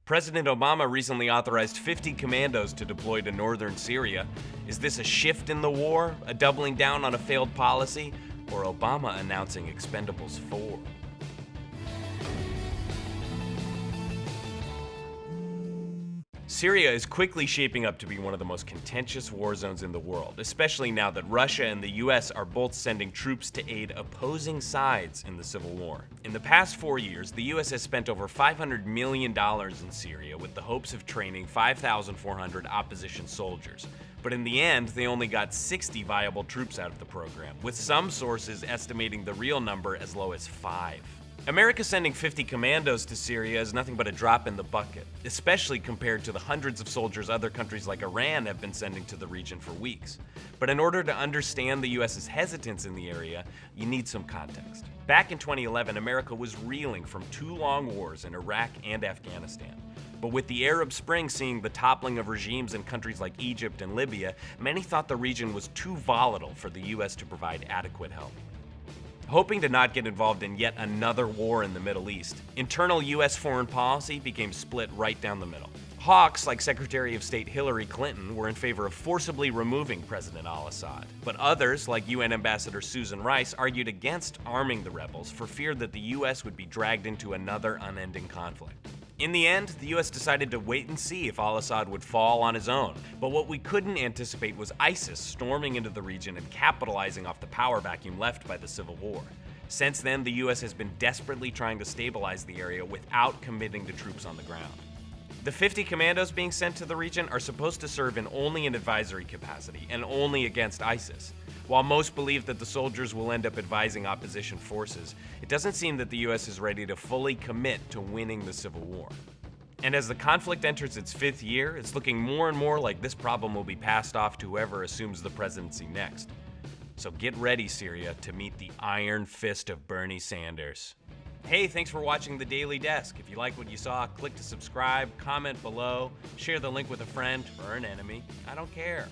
President Obama recently authorized 50 commandos to deploy to northern Syria. Is this a shift in the war, a doubling down on a failed policy, or Obama announcing Expendables 4? Syria is quickly shaping up to be one of the most contentious war zones in the world, especially now that Russia and the US are both sending troops to aid opposing sides in the civil war. In the past 4 years, the US has spent over $500 million in Syria with the hopes of training 5,400 opposition soldiers. But in the end, they only got 60 viable troops out of the program, with some sources estimating the real number as low as 5. America sending 50 commandos to Syria is nothing but a drop in the bucket, especially compared to the hundreds of soldiers other countries like Iran have been sending to the region for weeks. But in order to understand the US's hesitance in the area, you need some context. Back in 2011, America was reeling from 2 long wars in Iraq and Afghanistan. But with the Arab Spring seeing the toppling of regimes in countries like Egypt and Libya, many thought the region was too volatile for the US to provide adequate help. Hoping to not get involved in yet another war in the Middle East, internal US foreign policy became split right down the middle. Hawks like Secretary of State Hillary Clinton were in favor of forcibly removing President Al-Assad, but others, like UN Ambassador Susan Rice, argued against arming the rebels for fear that the US would be dragged into another unending conflict. In the end, the US decided to wait and see if Al-Assad would fall on his own, but what we couldn't anticipate was ISIS storming into the region and capitalizing off the power vacuum left by the civil war. Since then, the US has been desperately trying to stabilize the area without committing to troops on the ground. The 50 commandos being sent to the region are supposed to serve in only an advisory capacity and only against ISIS. While most believe that the soldiers will end up advising opposition forces, it doesn't seem that the US is ready to fully commit to winning the civil war. And as the conflict enters its 5th year, it's looking more and more like this problem will be passed off to whoever assumes the presidency next. So get ready, Syria, to meet the iron fist of Bernie Sanders. Hey, thanks for watching The Daily Desk. If you like what you saw, click to subscribe, comment below, share the link with a friend or an enemy. I don't care.